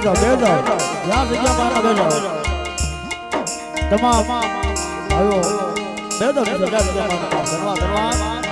બેસો બેસો જ્યાં જગ્યા બેસો તમામ આવ્યો બેસો બેસો જ્યાં જગ્યા ધન્યવાદ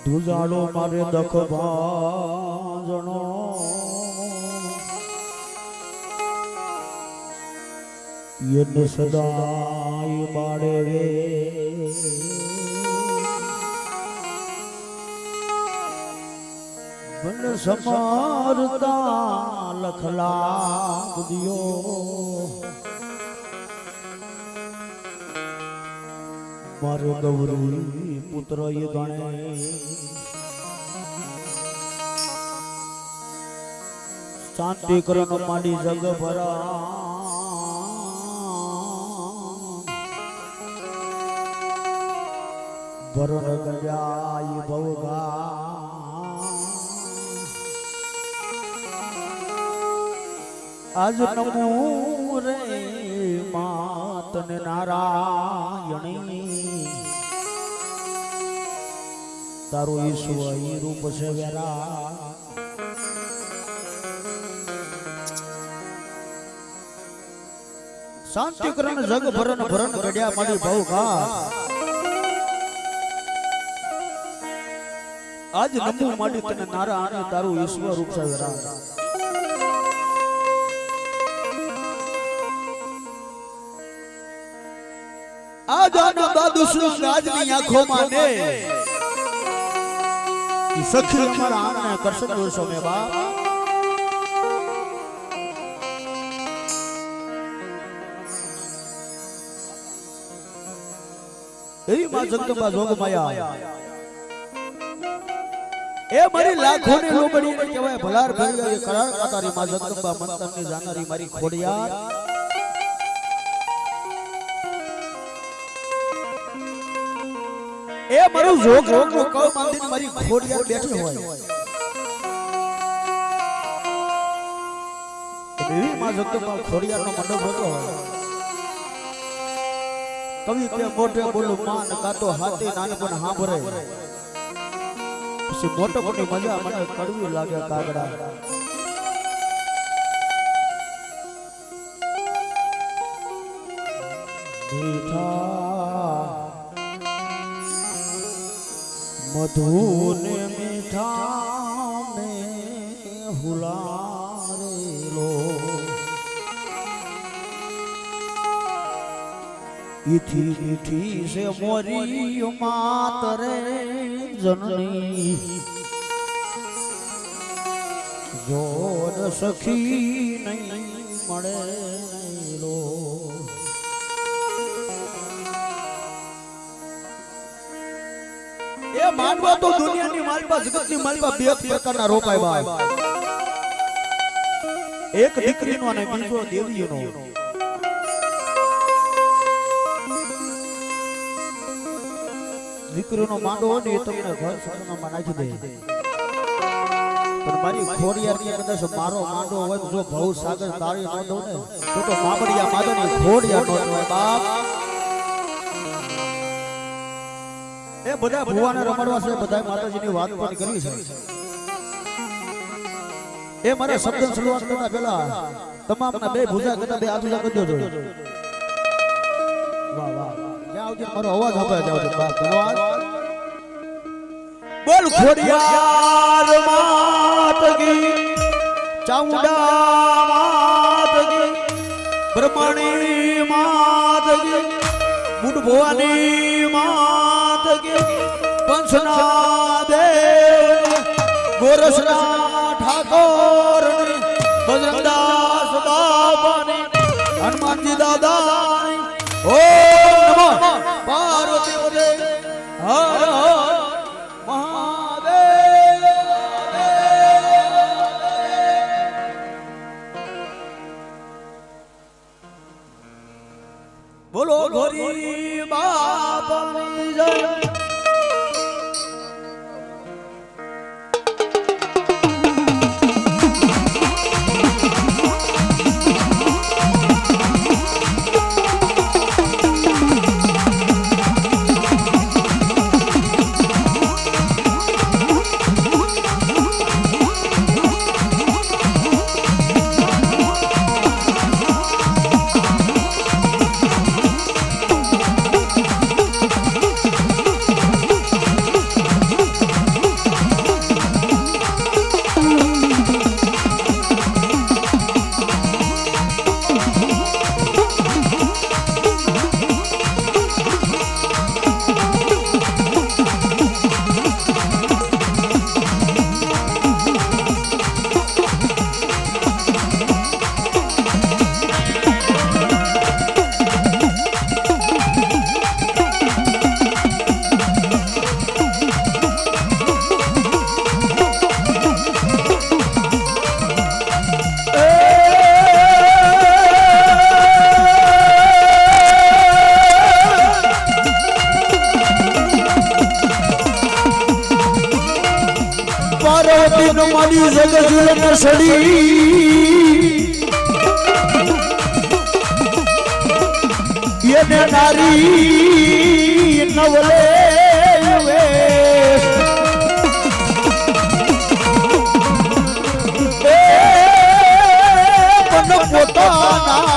દુજાડો મારે દખ ભાંજણો એને સદાય બાળે રે બન સમારતા લખલા દિયો મારો ગૌરી પુત્ર એ ગણે શાંતિ કરનો માંડી જગ ભરા ભરણ ગજાય ભવગા આજ નમો રે માતને નારાયણી તારો ઈશ્વર રૂપ છે વેરા શાંતિ કરણ જગ ભરણ ભરણ ગડ્યા મારી ભવ ઘા આજ નમો માડી તને નારાયણ તારું ઈશ્વર રૂપ છે વેરા આજ દાદુ સુરંગ આજની આંખોમાં ને સખી અમારા આંખને કરશન વર્ષો મે બાપ એવી માં જગદંબા જોગ માયા એ મારી લાખો ની લોબડી ને કહેવાય ભલાર ભરી કરાર કાતારી માં જગદંબા મંતર ની જાનારી મારી ખોડિયાર એ મારું જોગ રોગ નો કવ માંડીને મારી ખોડિયાર બેઠી હોય એવી માં જગદંબા ખોડિયાર નો મંડપ હતો કવિ કે મોઢે બોલું માન કાતો હાથી નાનપણ હાંભરે પછી મોટો મોટી મજા મને કડવી લાગે કાગડા મીઠા મધુને મીઠા में हुलारेलो इथी मीठी से मोरी मातरे जननी जोर सखी नहीं मड़े लो ये मानवा तो दुनिया ની માલપા જગત ની માલપા બે પ્રકારના રોપાય બા એક દીકરીનો અને બીજો દેવીનો દીકરીનો માંડો હોય ને એ તમને ઘર સગનમાં નાખી દે પણ મારી ખોડિયાર ની કદાચ મારો માંડો હોય જો ભવ સાગર તારી ન દો ને તો મામડિયા માદની ખોડિયાર નો હોય બાપ એ બધા ભુવાને રમાડવા છે બધા માતાજીની વાત પણ કરવી છે એ મારે શબ્દ શરૂઆત કરતા પહેલા તમામના બે ભુજા કરતા બે આતુજા કરી દેજો વાહ વાહ જ્યાં આવજો મારો અવાજ આપે જાવ બાપ ધન્યવાદ બોલ ખોડિયાર માત કી ચાઉંડા માત કી બ્રહ્મણી માત કી બુડ ભવાની માત કી પંચના દેવ ગોરસના ઠાકોર બજરંગદાસ બાબાની હનુમાનજી દાદાની ઓમ નમઃ પાર્વતી પદે હર હર મહાદેવ બોલો ગોરી બાપાની જય મારી જગજુલન સડી એને નારી નવલે પોતાના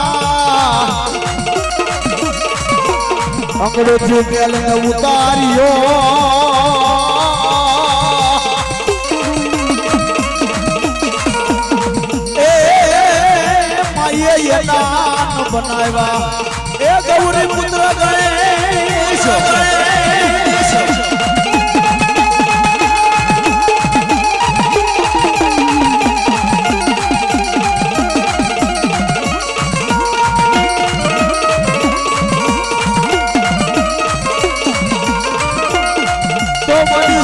અંગ્રેજી મેલને ઉતાર્યો એ માયે નામ બનાવ્યા એ ગૌરી પુત્ર ગણેશ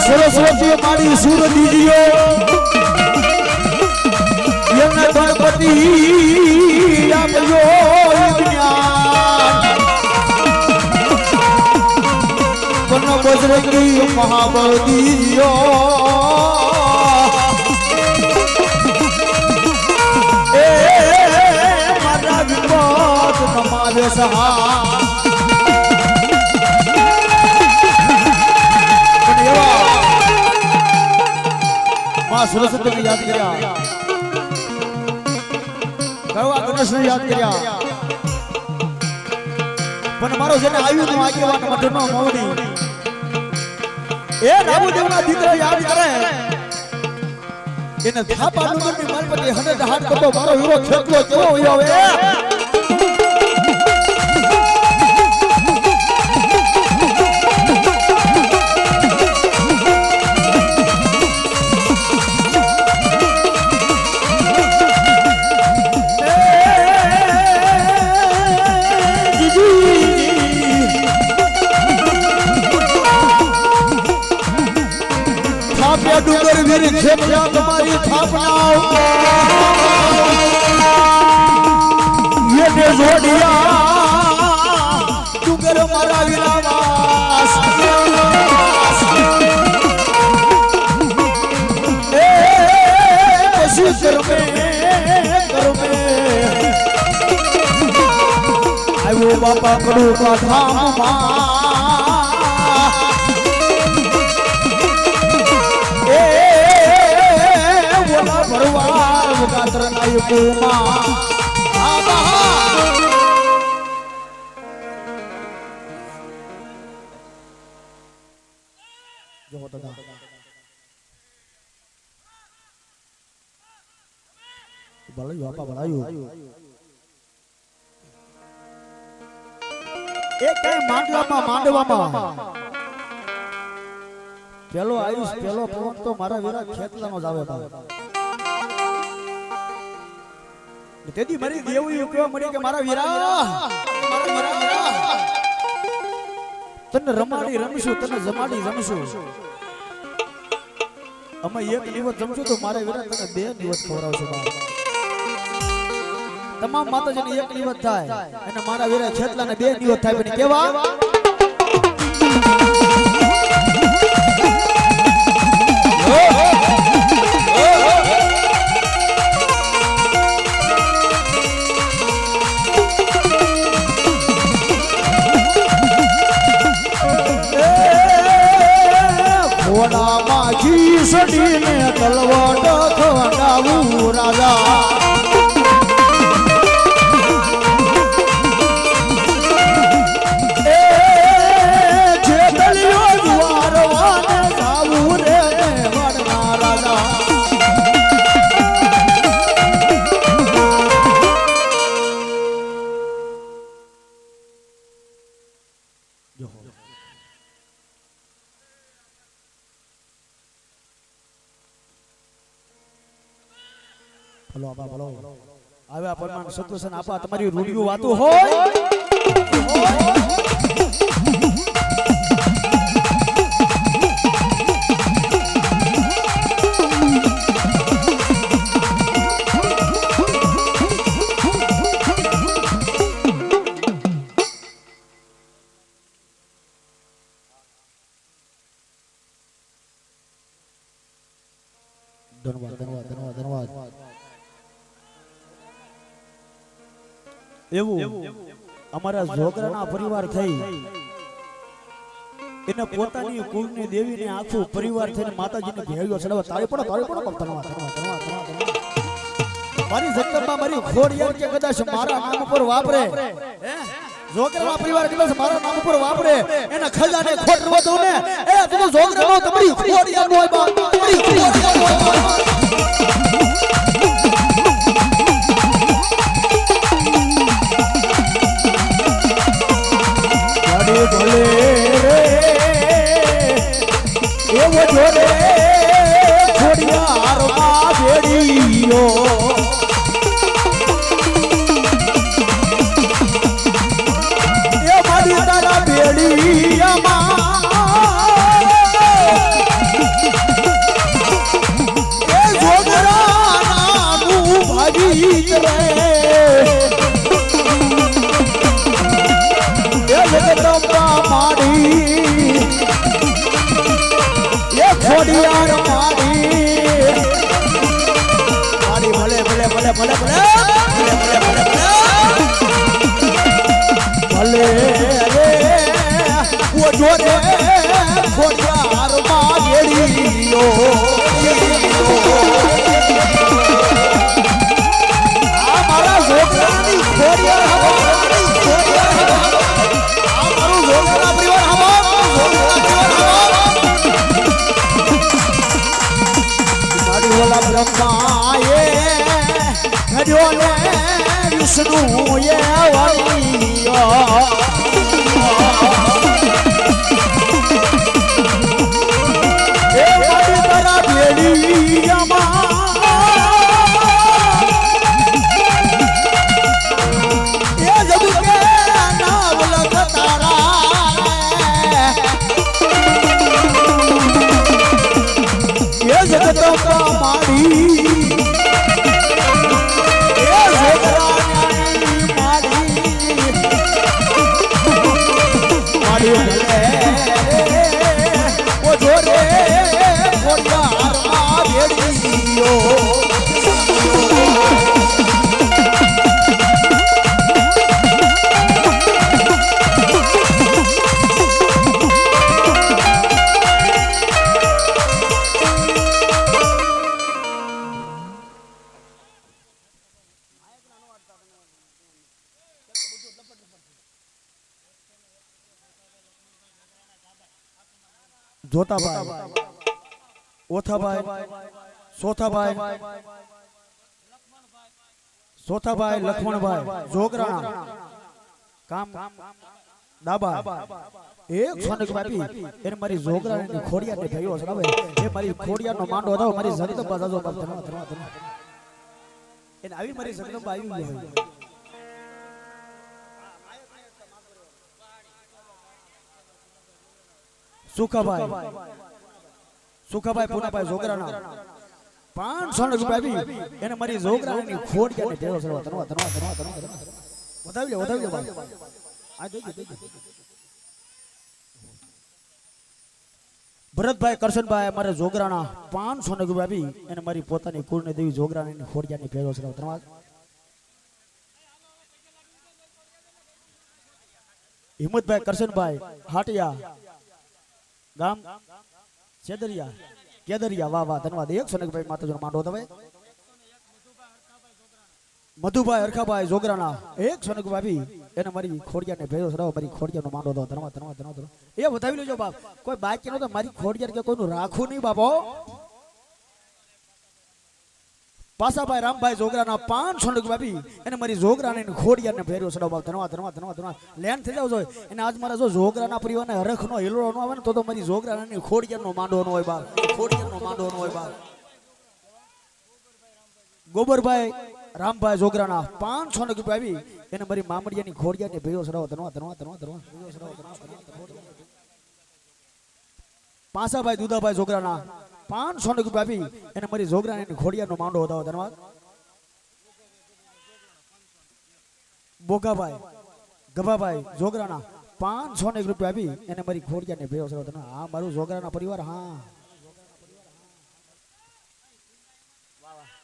સરસ્વતી મારી સુર દીજીઓ એમને ગણપતિ આપ્યો જ્ઞાન પણ બજરંગી મહાબળ દીજીઓ એ મારા વિપત નમાવે સહા સરસ્વતી યાદ કર્યા ગરવા ગણેશ યાદ કર્યા પણ મારો જેને આવ્યું નું આગેવાન મધનો મૌની એ રામદેવના દીકરા યાદ કરે એને થાપા નગરની માલપતિ હને હાથ કરતો મારો વીરો ખેતલો કેવો હોયો હવે ડુંગર વીર ખેપલા તમારી થાપના એને જોડિયા ડુંગર મારા વિરાવાસ એ પછી કરમે આવ્યો બાપા કડું કાઠામાં ભરવા મુકાત્ર નાયકુમાં જો દાદા ભલાયું આપા ભલાયું એ કઈ માંડવામાં પેલો આયુષ પેલો પવન તો મારા વીરા ખેતલાનો જ આવે તેથી મારી દેવી કેવા મળી કે મારા વીરા તને રમાડી રમશું તને જમાડી રમશું અમે એક દિવસ જમશું તો મારા વીરા તને 2 દિવસ ખવડાવશું તમામ માતાજીને એક દિવસ થાય અને મારા વીરા ખેતલાને 2 દિવસ થાય પણ કેવા સડીને તલવટ ખવડાવું રાજા એ જે દલિયો દ્વારવાને જાવું રે વડના રાજા ભલો આપા ભલો આવ્યા પરમાન સત્વસન આપા તમારી રૂડિયું વાતું હોય ધન્યવાદ ધન્યવાદ ધન્યવાદ ધન્યવાદ એવું અમારા જોગરાના પરિવાર થઈ એને પોતાની કુળની દેવીને આખું પરિવાર થઈને માતાજીને ભેળ્યો ચડાવવા તાળી પડો ધન્યવાદ ધન્યવાદ ધન્યવાદ મારી જગદંબા મારી ખોડિયાર કે કદાચ મારા નામ ઉપર વાપરે જોગરાના પરિવાર કદાચ મારા નામ ઉપર વાપરે એના ખજાને ખોટ રવા દઉં ને એ તું જોગરાનો તમારી ખોડિયાર નો હોય બા તમારી ખોડિયાર નો હોય ભલે એવો જોરે ખોડિયાર માં બેડીયો એ મારી તારા બેડીયામાં એ જોગરા નાનું ભાગી રે જગદંબા માડી એ ખોડિયાર માડી માડી ભલે ભલે ભલે ભલે ભલે ભલે રે ઓ જોરે ખોડિયાર માં ગેડીયો આ મારા છોકરાની ખોડિયાર બ્રહ્માએ ઘડ્યો ને વિષ્ણુએ વળ્યો એ મારી તારા ભેળીયામાં એ જબ કે નામ લખ તારા એ જગદંબા માડી એ જોગરાની માડી માડી ઓ જોરે ખોડિયાર માં બેડીયો જોતાભાઈ ઓથાભાઈ સોથાભાઈ લક્ષ્મણભાઈ જોગરાણા કામ દાબા એક સોનક બાપી એને મારી જોગરાણી ખોડિયાર ને ભયો છે હવે એ મારી ખોડિયાર નો માંડો હતો મારી જગદંબા જાજો બાપ ધન્યવાદ એને આવી મારી જગદંબા આવી હોય સુખાભાઈ પુનાભાઈ જોગરાના 500 રૂપિયા આવી એને મારી જોગરાની ખોડિયાને ભેળો ચડવા ધન્યવાદ વધાવી લે ભાઈ આ દેજો ભરતભાઈ કરશનભાઈ મારે જોગરાના 500 રૂપિયા આવી એને મારી પોતાની કુળની દેવી જોગરાની ખોડિયાની ભેળો ચડવા ધન્યવાદ હિંમતભાઈ કરશનભાઈ હાટિયા ગામ કેદરિયા વાહ વાહ ધન્યવાદ 100 ભાઈ માતાજીનો માંડો દવે મધુભાઈ હરખાભાઈ જોગરાના 100 ભાભી એને મારી ખોડિયાને ભેળો ચડાવો મારી ખોડિયાનો માંડો દો ધન્યવાદ એ વધાવી લેજો બાપ કોઈ બાકી ન તો મારી ખોડિયાર કે કોઈનું રાખું નહીં બાપો પાસાભાઈ રામભાઈ જોગરાના 500 ભાભી એને મારી જોગરાને ખોડિયાને ભેળો ચડાવો ધન્યવાદ લેન થઈ જાવ જોઈએ એને આજ મારા જો જોગરાના પરિવારને હરખનો હિલોળો ન આવે ને તો મારી જોગરાની ખોડિયારનો માંડો ન હોય બાપ ગોબરભાઈ રામભાઈ જોગરાના 500 રૂપિયા આવી એને મારી મામડિયાની ખોડિયાને ભેળો ચડાવો ધન્યવાદ પાસાભાઈ દુદાભાઈ જોગરાના 500 રૂપિયા આપી એને મારી જોગરાની ખોડિયારનો માંડો હતો ધન્યવાદ બોગાભાઈ ગભાભાઈ જોગરાના 500 રૂપિયા આપી એને મારી ખોડિયાને ભેળો ચડાવો ધન્યવાદ હા મારું જોગરાના પરિવાર હા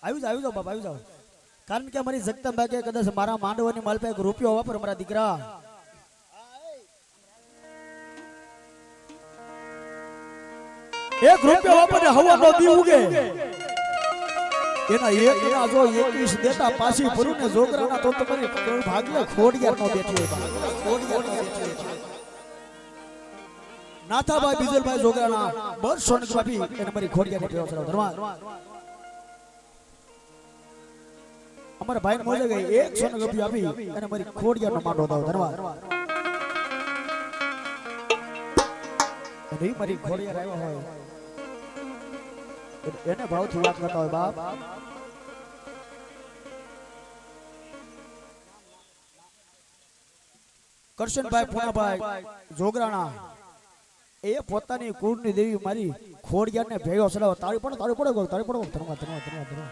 આવી જાઓ બાપ આવી જાઓ કારણ કે અમારી જગદંબા કે કદાચ મારા માંડવાની માલ પે એક રૂપિયો વાપર મારા દીકરા એક રૂપિયો વાપરે હવાનો દી ઉગે એના એક ના જો 21 દેતા પાછી ભરું ને જોગરાના તો તમારી ભાગલે ખોડિયાર નો બેઠી હોય ખોડિયાર નો બેઠી હોય નાથાભાઈ બીજલભાઈ જોગરાના બસ સોનક બાપી એને મારી ખોડિયાર ને પેવો ચડાવ ધર્મા અમારા ભાઈ મોજે ગઈ એક સોનક બાપી આપી અને મારી ખોડિયાર નો માંડો દાવ ધર્મા અને મારી ખોડિયાર આવ્યા હોય એને ભાવથી વાત કરતા હોય બાપ કરશનભાઈ પુણાભાઈ જોગરાણા એ પોતાની કુળની દેવી મારી ખોડિયાર ને ભેગો સડાવ તાળી પડો ધર્મા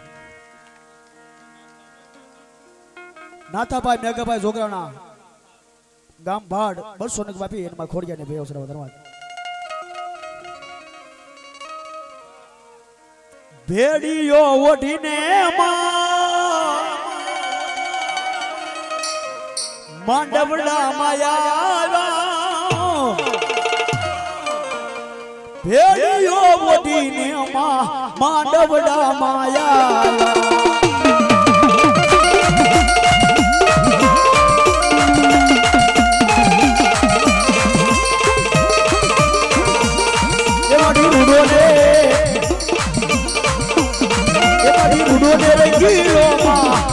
નાથાભાઈ મેઘાભાઈ જોગરાણા ગામ ભાડ 200 ને બાપી એમાં ખોડિયાર ને ભેગો સડાવ ધર્મા ભેડિયો ઓઢીને માંડવડા માયા ભેડિયો ઓઢીને માંડવડા માયા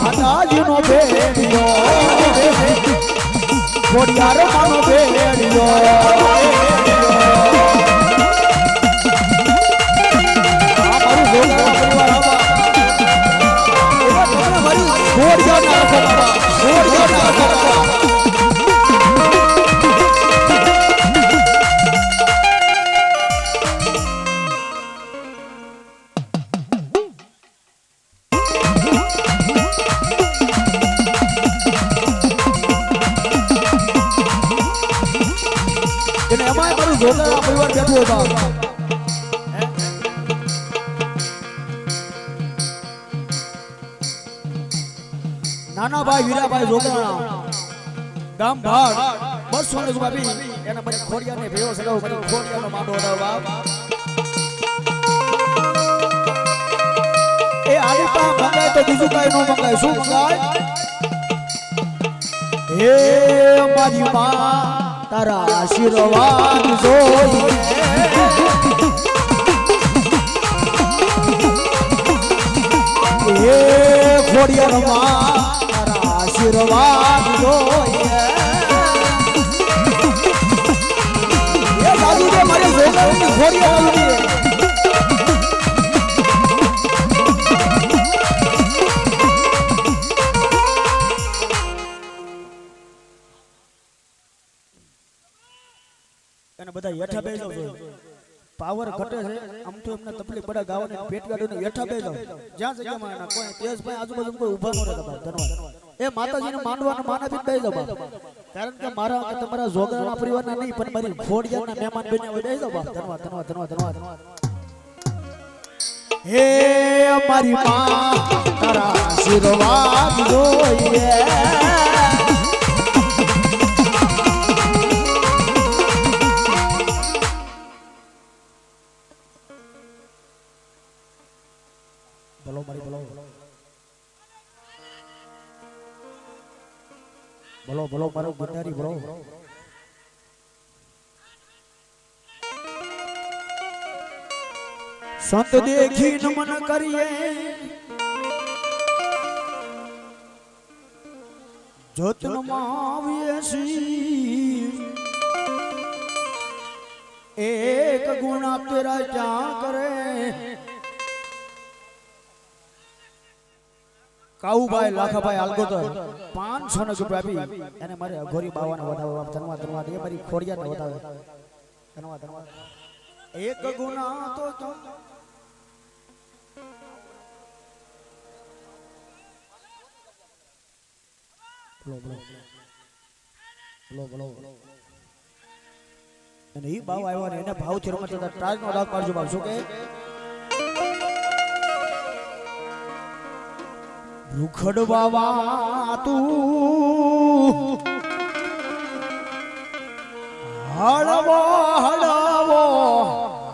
અનાજનો ભેડિયો ખોડિયાર માનો ભેડિયો અમારું જોગરા પરિવાર ખોડિયાર ના જોગરા પરિવાર બેઠો હતા નાના ભાઈ વીરાભાઈ જોગરા ગામ ભાડ 200 ને બાપી એને મારી ખોડિયાર ને ભેગો સડાવ મારી ખોડિયાર નો માંડો ઉડાવ બાપ એ આલી પા મંગાય તો બીજું કાઈ નો મંગાય શું મંગાય હે મારી માં તારા આશીર્વાદ જોઈએ એ ખોડિયાર માં તારા આશીર્વાદ જોઈએ એ દાદુ જે મારે જોગરાની ખોડિયાર આવી બધા હેઠા બે જાવ પાવર ઘટે છે આમ તો એમને તકલીફ પડે ગાવાને પેટ ગાડીને હેઠા બે જાવ જ્યાં જગ્યામાં ના કોઈ તેજભાઈ આજુબાજુ કોઈ ઊભા ન રહેતા ધન્યવાદ એ માતાજીને માંડવાના માનાથી બે જાવ કારણ કે મારા કે તમારા જોગરાના પરિવારના નહીં પણ મારી ખોડિયારના મહેમાન બન્યા હોય બે જાવ ધન્યવાદ હે મારી માં તારા આશીર્વાદ જોઈએ બોલો મારો ગુંડારી બોલો સંત દેખી નમન કરીએ જતન માવીએ સી એક ગુણા તેરા ક્યાં કરે કાઉભાઈ લાખાભાઈ આલગોતર 500 ને રૂપિયા આપી એને મારે અઘોરી બાવાને વધાવો ધન્યવાદ એ મારી ખોડિયારને વધાવે ધન્યવાદ એક ગુના તો બોલો અને ઈ બાવ આવ્યો ને એને ભાવથી રમત ટ્રાય નો ડાક પાડજો બાપ શું કે રૂખડવા તું હળવો હળવો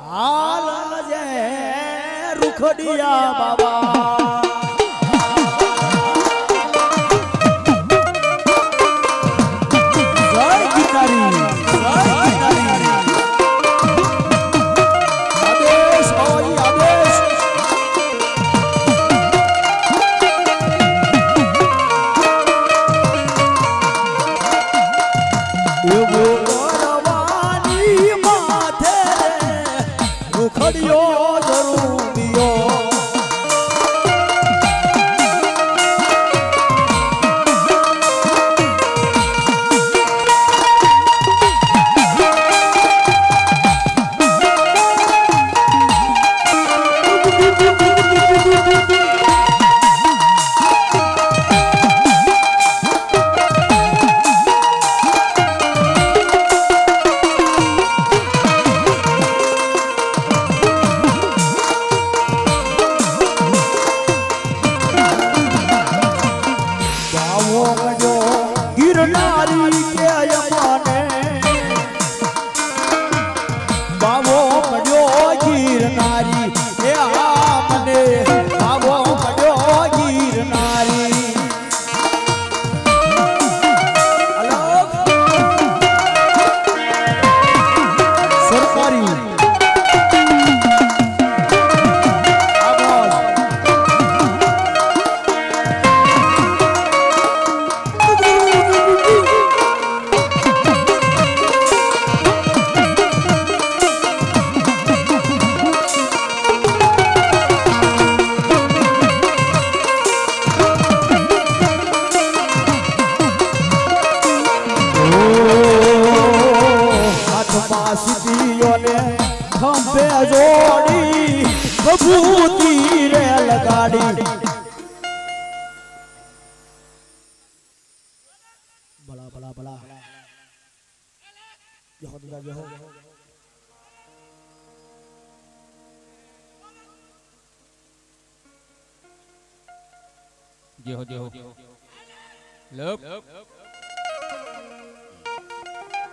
હાલ જે રૂખડિયા બાબા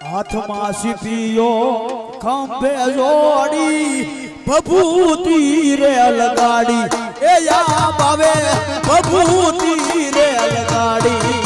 હાથમાં સીપીઓ ખંભે જોડી ભભૂતિ રે લગાડી એ યાદ આવે ભભૂતિ રે લગાડી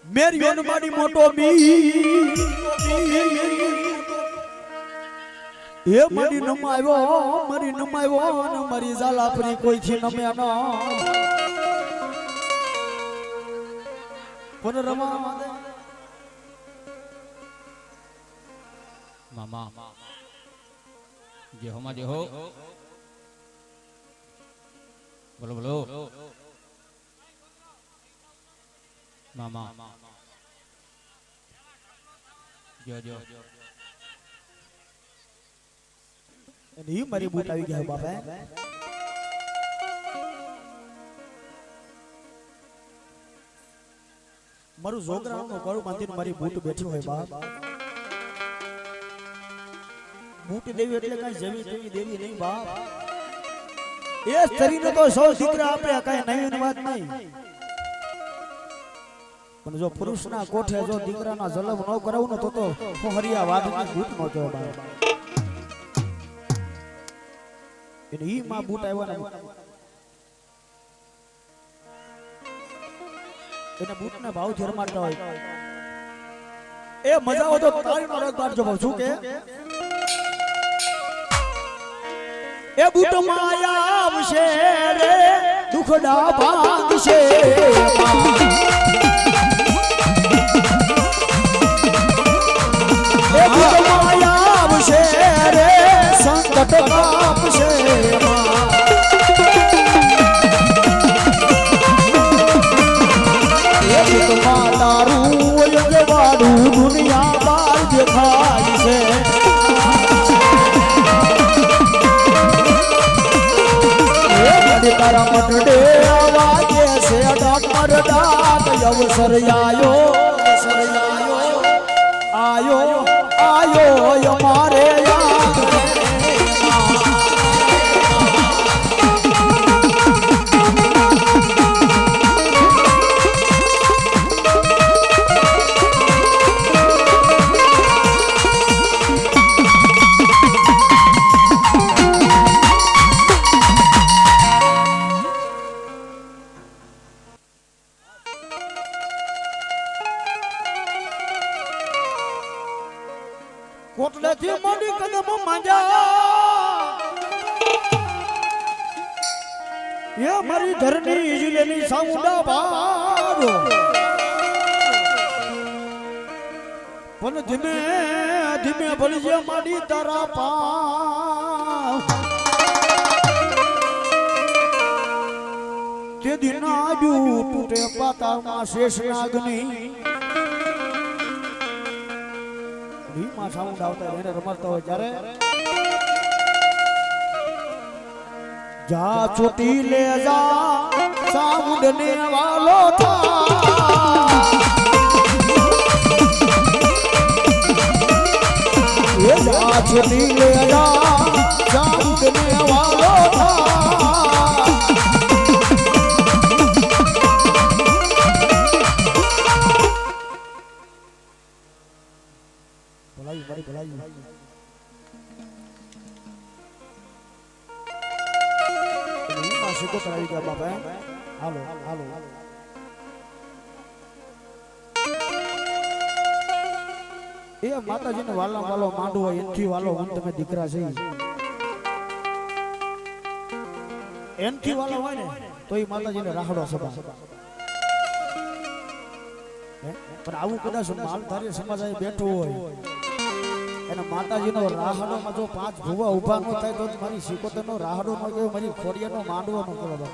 મેરી ઓનમાડી મોટો બી એ મારી નમાવ્યો અને મારી ઝાલાપરી કોઈથી નમે ન પણ રમા મામા જે હો માં જે હો બોલો બોલો મામા જો જો અને ઈ મારી બૂટ આવી ગયા બાપા મારું જોગરાનું ગળું બાંધીને મારી બૂટ બેઠી હોય બાપ બૂટ દેવી એટલે કઈ જમી તેવી દેવી નહીં બાપ એ સ્ત્રીને તો સૌ દીકરા આપે કઈ નવી વાત નહીં પણ જો પુરુષના કોઠે જો દીકરાના જલમ ન કરાવું ને તો હરિયા વાદની બૂટ નો જો બાપ એટલે ઈ માં બૂટ આવ્યા ને એને બૂટને ભાવથી રમાડતા હોય એ મજા હોય તો તાળીનો રંગ પાડજો ભાવ શું કે એ બૂટ માયા આવશે રે દુખડા ભાંગશે એ બૂટ માયા આવશે રે સંકટ કાપશે તારું વાડું દુનિયા બાર દેખાય છે તારા મટડે આવાજે છે ડોક્ટર ડાક અવસર આયો મારે કોટલેથી મોડી કદમ માંજા એ મારી ધરની જિલ્લાની સાઉન્ડા બારો પણ ધીમે ધીમે ભળી જે માડી તારા પા તે દિના જુ તૂટે પાતામાં શેષ નાગની ભીમાં સાઉન્ડ આવતા એને રમાડતા હોય જ્યારે જા છૂટી લે જા સાઉન્ડ ને વાલો થા એ જા છૂટી લે જા સાઉન્ડ ને વાલો થા ભલાઈ માં શીખો કરાવી ગયા બાપા હાલો એ માતાજીને વાલા વાલો માંડવો હોય એનથી વાલો હું તમે દીકરા છે એનથી વાલો હોય ને તો એ માતાજીને રાહડો સભા પણ આવું કદાચ માલધારી સમાજ અહીં બેઠો હોય અને માતાજીનો રાહડોમાં જો 5 ભુવા ઊભા ન થાય તો મારી સિકોતરનો રાહડો ન કહેવાય મારી ખોડિયાનો માંડવો ન કહેવાય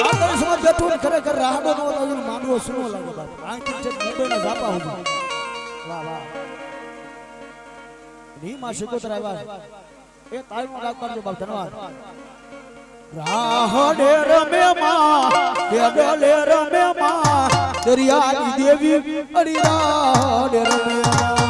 માલધારી સમાજ બેઠો ને ખરેખર રાહડો ન હોય માંડવો સુનો લાગે બાપ આંખી છે મુંબઈના જાપા હોય વાહ ની માં સિકોતર આવ્યા એ તાળીનો રાગ પાડજો બાપ ધન્યવાદ રાહડે રમે માં ડેડલે રમે માં દરિયાની દેવી અડી રાહડે રમે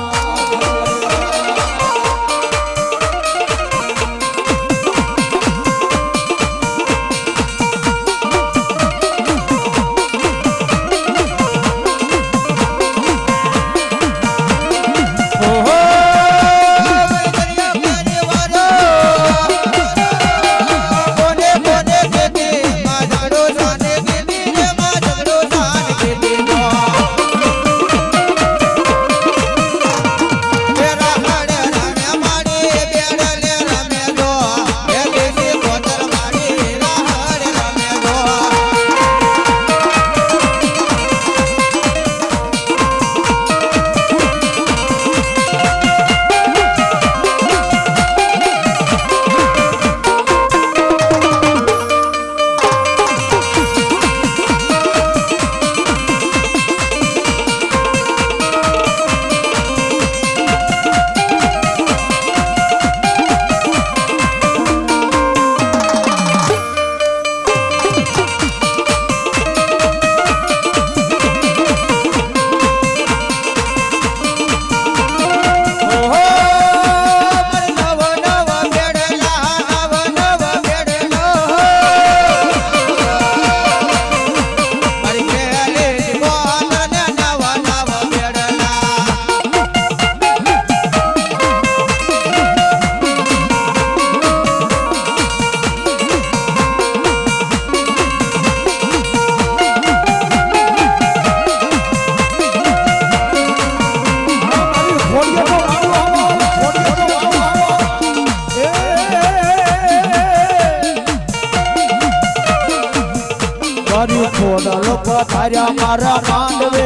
પધાર્યા મારા માંડવે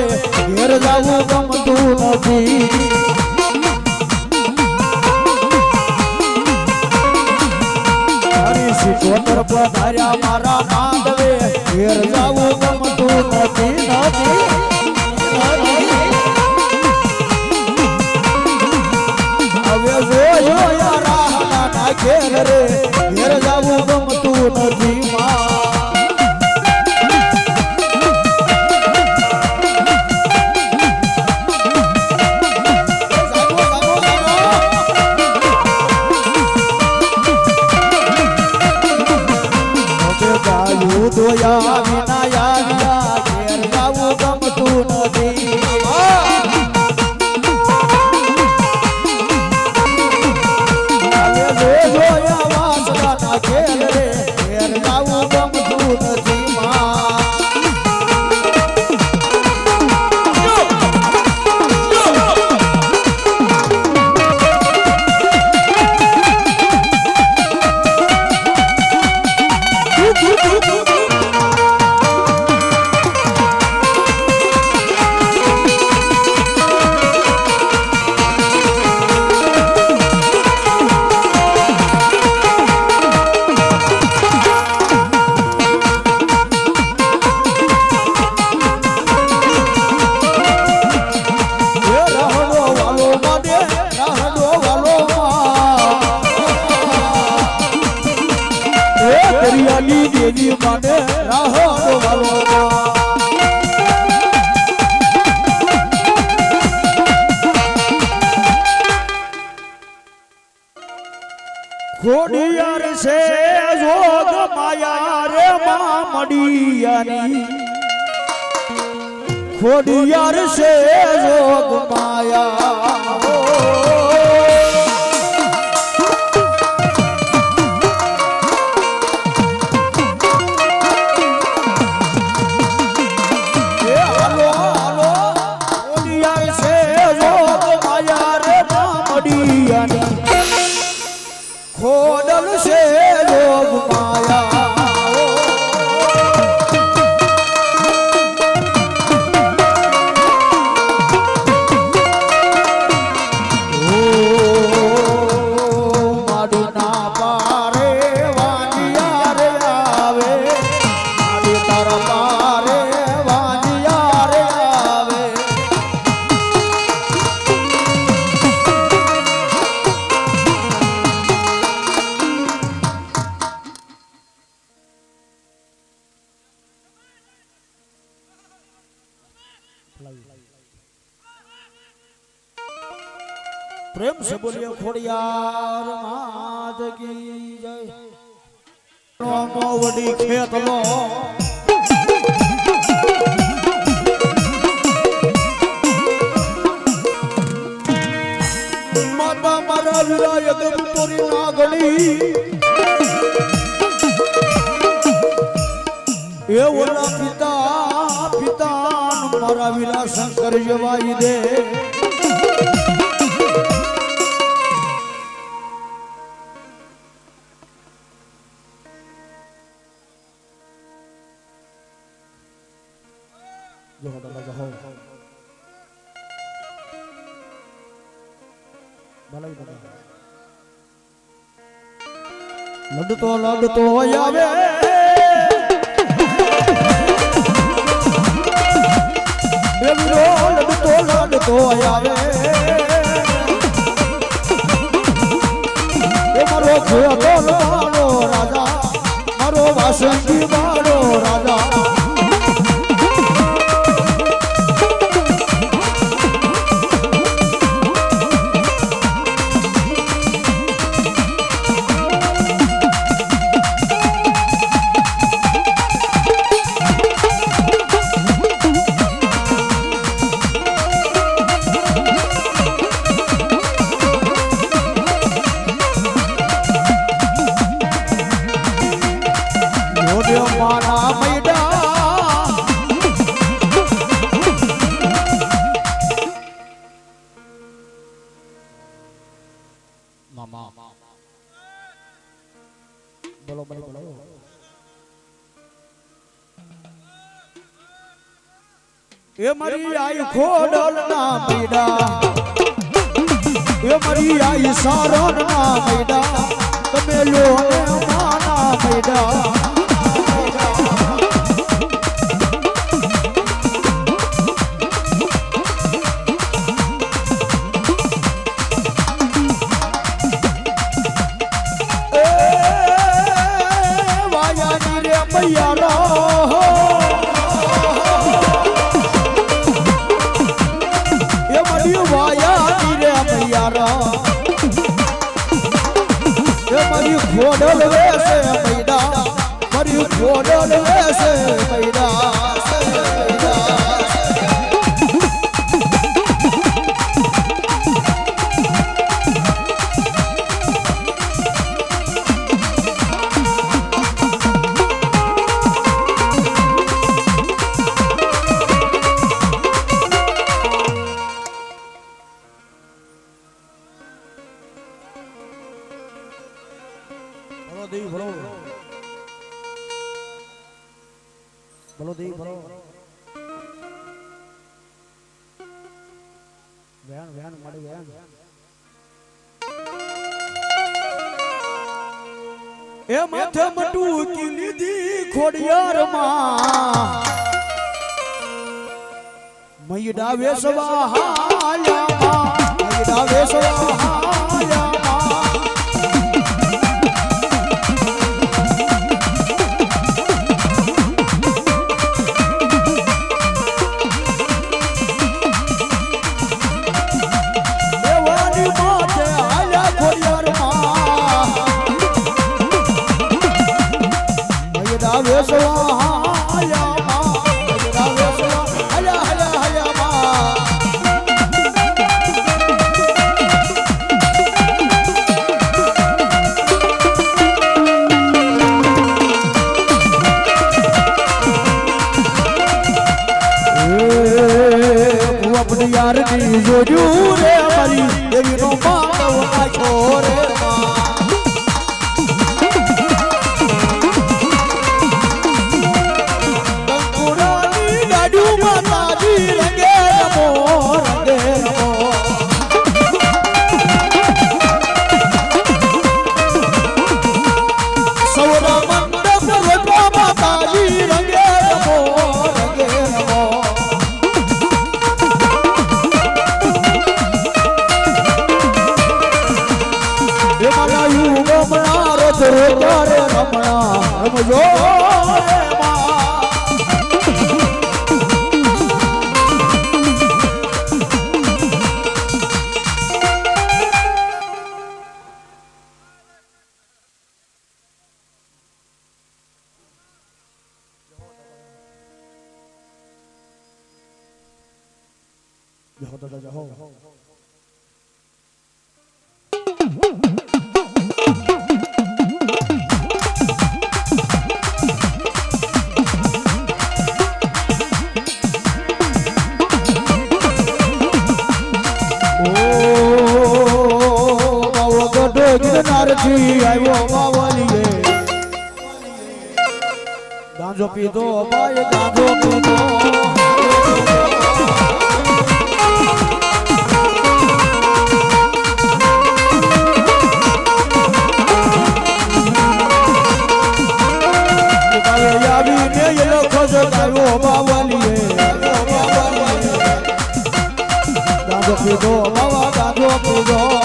ઘેર જાવું ગમતું નથી હરી સિકોતર પધાર્યા મારા માંડવે ઘેર જાવું ગમતું નથી હવે જોયો યારા ના ઘેર રે ઘેર જાવું ગમતું નથી માં દોયા વિના યાર ઘેર જાવું ગમતું નથી હવે જોયા વાસના ઘેર રે ઘેર જાવું ગમતું નથી દેવી મને રાહડો વાલો ખોડિયાર છે જોગ માયા રે મામડિયાની ખોડિયાર છે જોગ માયા ખોડલ છે લોગ માયા માડી ના પારે વાંજિયા રે આવે માડી તારા પારે વાંજિયા રે આવે प्रेम से बोलिए खोड़ियार मात की जय मोवड़ी खेत लो माता मारा विराय गम तोरी नागड़ी ये वोला पिता पिता मारा विला शंकर जवाई दे લડતો આવે લડતો આવે મારો ખેતો મારો રાજા મારો વાસંતી મારો રાજા એ મારી આઈ ખોડલ ના પીડા એ મારી આઈ સારણ ના પીડા તમે લો માના પીડા ખોડલ વેસે પૈડા મારી ખોડલ વેસે પૈડા દેવી ભરો ભલો દેવી ભરો વ્યાન વ્યાન માડી વ્યાન એ માથે મટુકી લીધી ખોડિયાર માં મૈડા વેસવા હાયા મૈડા વેસવા હાયા यार नी जोजू रे मरी देवी नो मानो ना छोरे कंकुरानी लाडू माताजी रंगे रमो रंगे रमो सौरा मंडप रोटवा माताजी रंगे रमो रंगे रमो રે રમણા રમજો રે જાઓ દાદા જાઓ આવ્યો બાવલીએ ગાંજો પીધો ભાઈ ગાંજો પીધો આવીને એ લખો છો આવ્યો બાવલીએ ગાંજો પીધો બાવા ગાંજો પીધો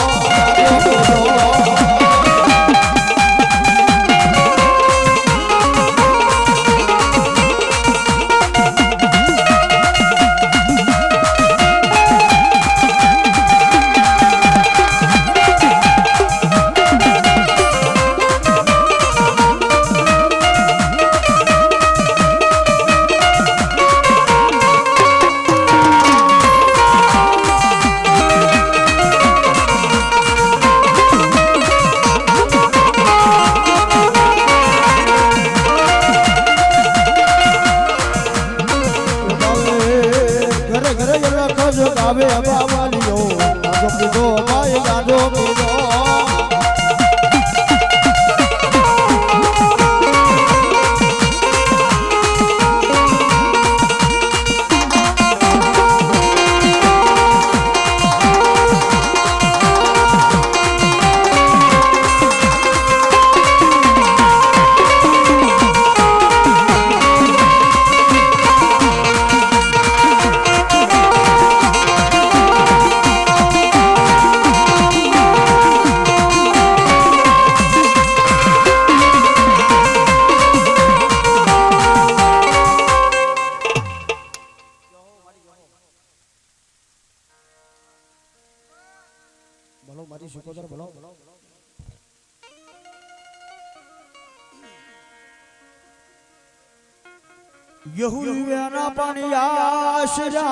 યહૂદના પાણી આશરા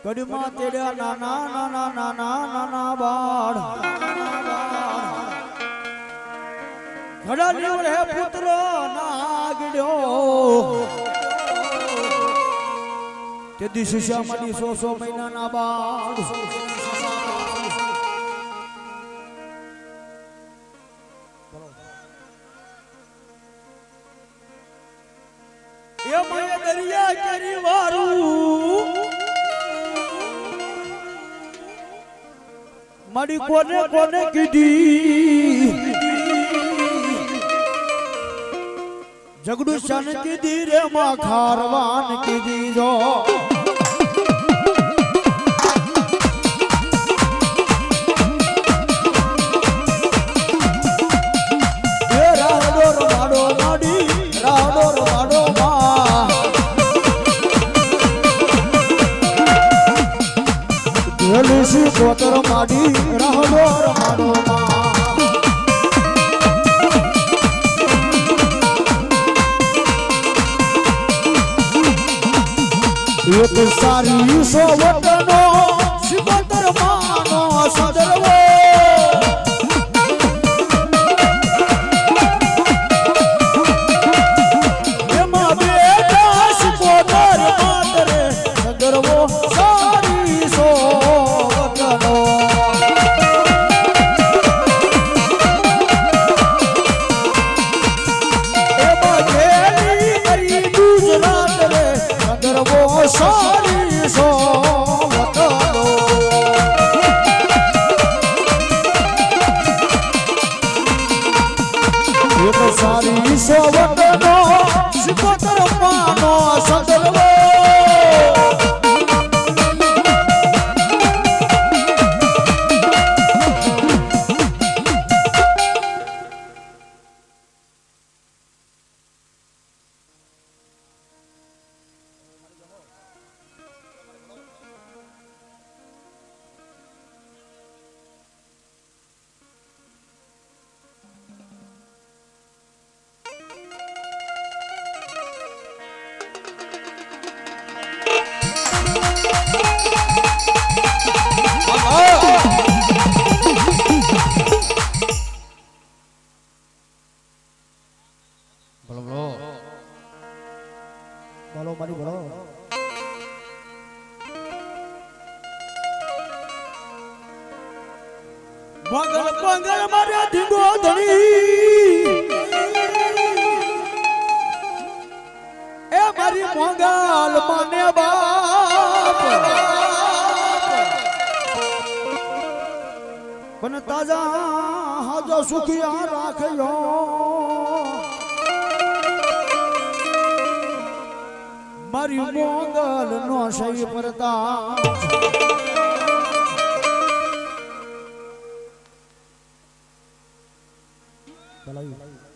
કડમાં તેડ્યા નાના નાના નાના નાના બાળ ઘડા નીવડે પુત્ર નાગડ્યો તે દિશ શ્યામની 100 મહિનાના બાળ એ માય દરિયા કેરી વારું મારી કોને કોને કીધી જગડું શાન કીધી રે માં ખારવાન કીધી જો એ રાડો રમાડો માડી રાડો રમાડો માં ઢેલસી કોતર માડી રાડો રમાડો માં એક સારી સોવટનો શિવતર માનો સદરવો એમાં બેટા શિવતર માતરે સદરવો સારી સોવટનો એમાં ઘેરી કરી ગુજરાત રે સદરવો સારી સોવટનો એક સારી સોવટનો શિકોતર માનો સદરવો બોલો બોલો બોલો મારી બોલો બંગલ બંગલ મારે ધીંગો ધણી એ મારી મોંગલ માને બાપ પણ તાજા હાજો સુખિયા રાખ્યો મારી મોંગલ નો સહી પરતા ભલાઈ